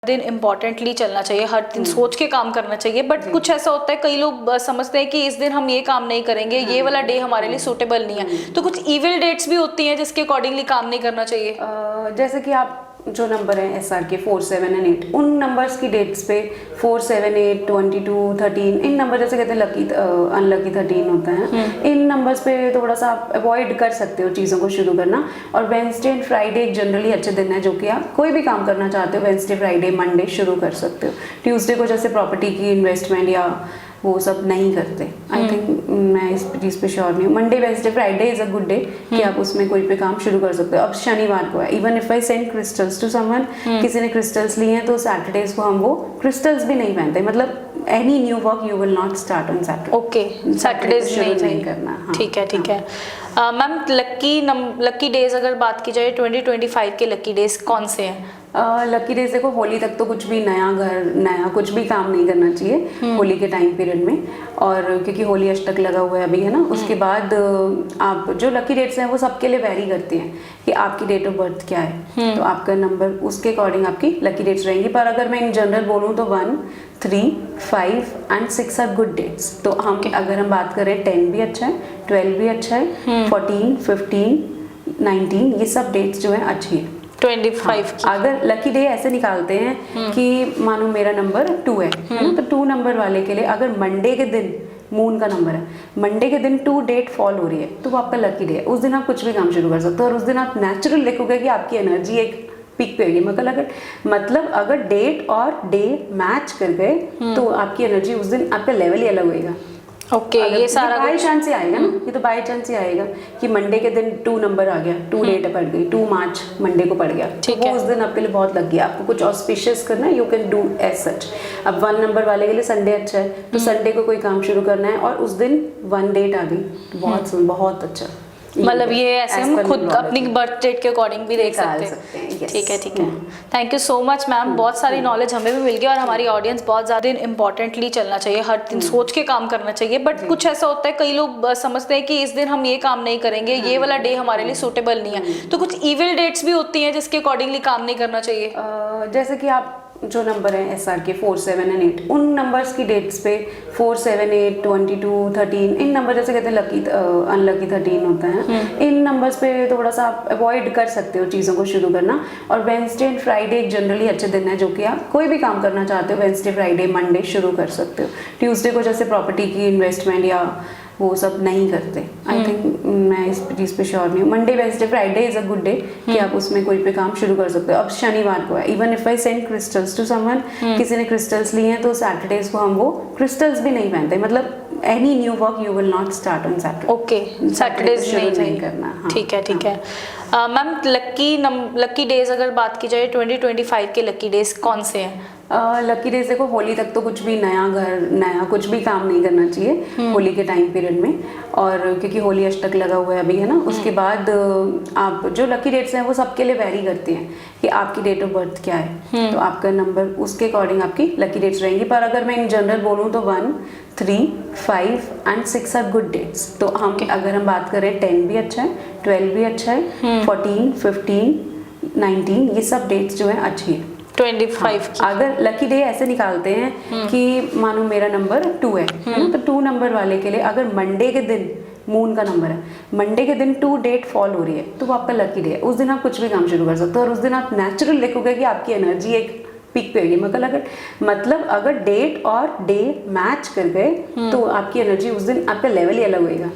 दिन इम्पोर्टेंटली चलना चाहिए, हर दिन सोच के काम करना चाहिए। बट कुछ ऐसा होता है, कई लोग समझते हैं कि इस दिन हम ये काम नहीं करेंगे, ये वाला डे हमारे लिए सूटेबल नहीं है। तो कुछ इविल डेट्स भी होती हैं जिसके अकॉर्डिंगली काम नहीं करना चाहिए। जैसे कि आप जो नंबर है SR के 4, 7 एंड 8, उन नंबर्स की डेट्स पे 4, 7, 8, 22, 13, इन नंबर जैसे कहते हैं लकी अनलकी 13 होता है, इन नंबर्स पे थोड़ा सा आप अवॉइड कर सकते हो चीज़ों को शुरू करना। और वेंसडे एंड फ्राइडे एक जनरली अच्छे दिन है जो कि आप कोई भी काम करना चाहते हो वेंसडे, फ्राइडे, मंडे शुरू कर सकते हो। ट्यूसडे को जैसे प्रॉपर्टी की इन्वेस्टमेंट या वो सब नहीं करते। आई थिंक मैं इस चीज़ पे श्योर नहीं हूँ। Monday, Wednesday, Friday is a good day कि आप उसमें कोई पे काम शुरू कर सकते हो। अब शनिवार को है, even if I send crystals to someone, किसी ने क्रिस्टल्स लिए हैं तो सैटरडेज को हम वो क्रिस्टल्स भी नहीं पहनते। मतलब any new work you will not start on Saturday. Okay, Saturdays नहीं करना। ठीक है, ठीक है। मैम लकी डेज अगर बात की जाए 2025 के लकी डेज कौन से हैं? लकी डेज देखो, होली तक तो कुछ भी नया घर, नया कुछ भी काम नहीं करना चाहिए होली के टाइम पीरियड में। और क्योंकि होली अष्टक लगा हुआ है अभी, है ना, उसके बाद आप जो लकी डेट्स हैं वो सबके लिए वेरी करती हैं कि आपकी डेट ऑफ बर्थ क्या है, तो आपका नंबर उसके अकॉर्डिंग आपकी लकी डेट्स रहेंगी। पर अगर मैं इन जनरल बोलूँ तो 1, 3, 5 एंड 6 आर गुड डेट्स। तो हम अगर हम बात करें 10 भी अच्छा है, 12 भी अच्छा है, 14, 15, 19, ये सब डेट्स जो है अच्छी है। 25 हाँ, अगर लकी डे ऐसे निकालते हैं कि मानो मेरा नंबर 2 है ना, तो 2 नंबर वाले के लिए अगर मंडे के दिन मून का नंबर है, मंडे के दिन 2 डेट फॉल हो रही है, तो वो आपका लकी डे है। उस दिन आप कुछ भी काम शुरू कर सकते हो और उस दिन आप नेचुरल देखोगे कि आपकी एनर्जी एक पीक पे होगी। मतलब अगर डेट और डे मैच कर गए तो आपकी एनर्जी उस दिन आपका लेवल ही अलग होएगा। ओके, ये सारा बाई चांस ही आएगा ना, ये तो बाई चांस ही आएगा कि मंडे के दिन 2 नंबर आ गया, 2 डेट पड़ गई, 2 मार्च मंडे को पड़ गया, तो वो उस दिन आपके लिए बहुत लग गया। आपको कुछ ऑस्पिशियस करना है, you can do as such. अब 1 नंबर वाले के लिए संडे अच्छा है, तो संडे को कोई काम शुरू करना है और उस दिन 1 डेट आ गई, बहुत अच्छा। मतलब ये ऐसे हम खुद अपनी बर्थ डेट के अकॉर्डिंग भी देख सकते हैं। ठीक है, ठीक है। Thank you so much ma'am, बहुत सारी नॉलेज हमें भी मिल गई और हमारी ऑडियंस बहुत ज़्यादा इम्पोर्टेंटली चलना चाहिए, हर दिन सोच के काम करना चाहिए। बट कुछ ऐसा होता है, कई लोग समझते हैं कि इस दिन हम ये काम नहीं करेंगे, ये वाला डे हमारे लिए सूटेबल नहीं है। तो कुछ इविल डेट्स भी होती हैं जिसके अकॉर्डिंगली काम नहीं करना चाहिए। जैसे कि आप जो नंबर है SR के 4, 7 एंड 8, उन नंबर्स की डेट्स पे 4, 7, 8, 22, 13, इन नंबर जैसे कहते हैं अनलकी 13 होता है, इन नंबर्स पे थोड़ा सा आप अवॉइड कर सकते हो चीज़ों को शुरू करना। और वेंसडे एंड फ्राइडे एक जनरली अच्छे दिन है जो कि आप कोई भी काम करना चाहते हो वेंसडे, फ्राइडे, मंडे शुरू कर सकते हो। ट्यूसडे को जैसे प्रॉपर्टी की इन्वेस्टमेंट या वो सब नहीं करते। आई थिंक मैं इस चीज़ पे श्योर नहीं हूँ। Monday, Wednesday, Friday is a good day कि आप उसमें कोई पे काम शुरू कर सकते हो। अब शनिवार को है, even if I send crystals to someone, किसी ने क्रिस्टल्स लिए हैं तो सैटरडेज को हम वो क्रिस्टल्स भी नहीं पहनते। मतलब any new work you will not start on Saturday. Okay, Saturdays नहीं करना। ठीक है, ठीक है। मैम लकी डेज अगर बात की जाए 2025 के लकी डेज कौन से हैं? लकी डेज देखो, होली तक तो कुछ भी नया घर, नया कुछ भी काम नहीं करना चाहिए होली के टाइम पीरियड में। और क्योंकि होली अष्टक लगा हुआ है अभी, है ना, उसके बाद आप जो लकी डेट्स हैं वो सबके लिए वेरी करती हैं कि आपकी डेट ऑफ बर्थ क्या है, तो आपका नंबर उसके अकॉर्डिंग आपकी लकी डेट्स रहेंगी। पर अगर मैं इन जनरल बोलूँ तो 1, 3, 5 एंड 6 आर गुड डेट्स। तो अगर हम बात करें 10 भी अच्छा है, 12 भी अच्छा है, 14, 15, 19, ये सब डेट्स जो है अच्छी है। 25 अगर लकी डे ऐसे निकालते हैं कि मानो मेरा नंबर 2 है ना, तो 2 नंबर वाले के लिए अगर मंडे के दिन मून का नंबर है, मंडे के दिन 2 डेट फॉल हो रही है, तो वो आपका लकी डे है। उस दिन आप कुछ भी काम शुरू कर सकते हो और उस दिन आप नेचुरल देखोगे कि आपकी एनर्जी एक पीक पे होगी। मतलब अगर डेट और डे मैच कर गए तो आपकी एनर्जी उस दिन आपका लेवल ही अलग होएगा।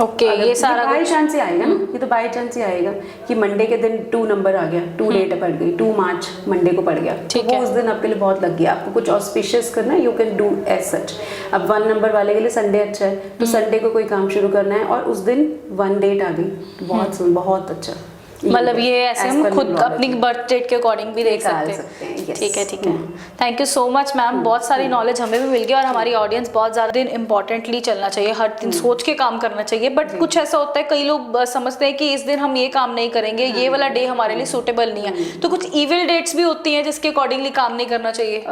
ओके, ये सारा बाई चांस ही आएगा ना, ये तो बाई चांस ही आएगा कि मंडे के दिन 2 नंबर आ गया, 2 डेट पड़ गई, 2 मार्च मंडे को पड़ गया, तो वो उस दिन आपके लिए बहुत लग गया। आपको कुछ ऑस्पिशियस करना है, you can do as such. अब 1 नंबर वाले के लिए संडे अच्छा है, तो संडे को कोई काम शुरू करना है और उस दिन 1 डेट आ गई, बहुत अच्छा। मतलब ये ऐसे हम खुद अपनी बर्थ डेट के अकॉर्डिंग भी देख सकते हैं। ठीक है, ठीक है। Thank you so much ma'am, बहुत सारी नॉलेज हमें भी मिल गई और हमारी ऑडियंस बहुत ज़्यादा इम्पोर्टेंटली चलना चाहिए, हर दिन सोच के काम करना चाहिए। बट कुछ ऐसा होता है, कई लोग समझते हैं कि इस दिन हम ये काम नहीं करेंगे, ये वाला डे हमारे लिए सूटेबल नहीं है। तो कुछ इविल डेट्स भी होती हैं जिसके अकॉर्डिंगली काम नहीं करना चाहिए।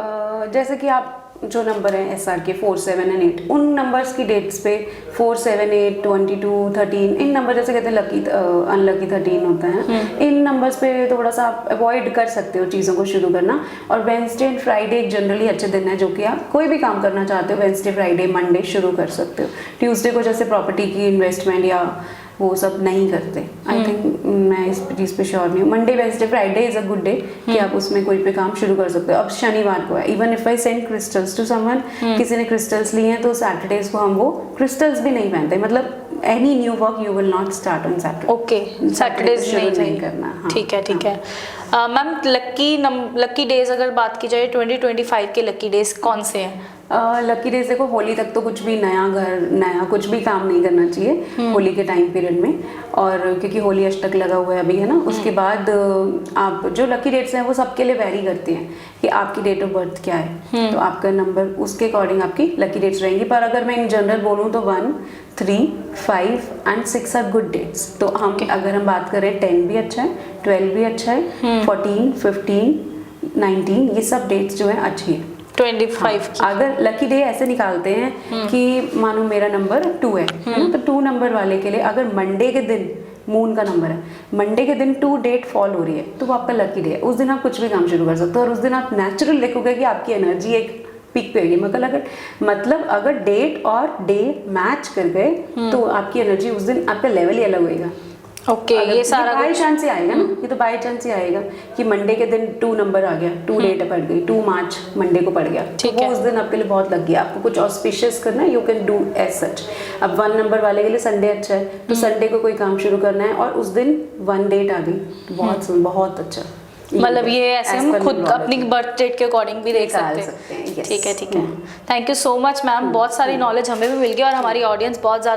जैसे कि आप जो नंबर है SR के 4, 7 एंड 8, उन नंबर्स की डेट्स पे 4, 7, 8, 22, 13, इन नंबर जैसे कहते हैं लकी अनलकी 13 होता है, इन नंबर्स पे थोड़ा सा आप अवॉइड कर सकते हो चीज़ों को शुरू करना। और वेंसडे एंड फ्राइडे एक जनरली अच्छे दिन है जो कि आप कोई भी काम करना चाहते हो वेंसडे फ्राइडे मंडे शुरू कर सकते हो। ट्यूसडे को जैसे प्रॉपर्टी की इन्वेस्टमेंट या वो सब नहीं करते। आई थिंक मैं इस चीज़ पे श्योर नहीं हूँ। Monday Wednesday Friday is a good day कि आप उसमें कोई पे काम शुरू कर सकते हो। अब शनिवार को है, even if I send crystals to someone, किसी ने क्रिस्टल्स लिए हैं तो सैटरडेज को हम वो क्रिस्टल्स भी नहीं पहनते, मतलब any new work you will not start on Saturday. Okay, Saturdays नहीं करना। हाँ, ठीक है ठीक है। मैम लकी डेज अगर बात की जाए 2025 के लकी डेज कौन से हैं? लकी डेज देखो, होली तक तो कुछ भी नया घर नया कुछ भी काम नहीं करना चाहिए होली के टाइम पीरियड में, और क्योंकि होली अष्टक लगा हुआ है अभी, है ना। उसके बाद आप जो लकी डेट्स हैं वो सबके लिए वेरी करती हैं कि आपकी डेट ऑफ बर्थ क्या है, तो आपका नंबर उसके अकॉर्डिंग आपकी लकी डेट्स रहेंगी। पर अगर मैं इन जनरल बोलूँ तो 1, 3, 5 एंड 6 आर गुड डेट्स। तो हम अगर हम बात करें 10 भी अच्छा है, 12 भी अच्छा है, 14, 15, 19 ये सब डेट्स जो है अच्छी है। 25 की अगर लकी डे ऐसे निकालते हैं कि मानो मेरा नंबर 2 है ना, तो 2 नंबर वाले के लिए अगर मंडे के दिन मून का नंबर है, मंडे के दिन 2 डेट फॉल हो रही है तो वो आपका लकी डे है। उस दिन आप कुछ भी काम शुरू कर सकते हो और उस दिन आप नेचुरल देखोगे कि आपकी एनर्जी एक पीक पे होगी। मतलब अगर डेट और डे मैच कर गए तो आपकी एनर्जी उस दिन आपका लेवल ही अलग होएगा। ओके, ये सारा बाई चांस ही आएगा ना, ये तो बाई चांस ही आएगा कि मंडे के दिन 2 नंबर आ गया, 2 डेट पड़ गई, 2 मार्च मंडे को पड़ गया, तो वो उस दिन आपके लिए बहुत लग गया। आपको कुछ ऑस्पिशियस करना है, you can do as such. अब 1 नंबर वाले के लिए संडे अच्छा है, तो संडे को कोई काम शुरू करना है और उस दिन 1 डेट आ गई, बहुत अच्छा। मतलब ये ऐसे हम खुद अपनी बर्थ डेट के अकॉर्डिंग भी देख सकते हैं। ठीक है ठीक है। Thank you so much ma'am, बहुत सारी नॉलेज हमें भी मिल गई और हमारी ऑडियंस बहुत ज़्यादा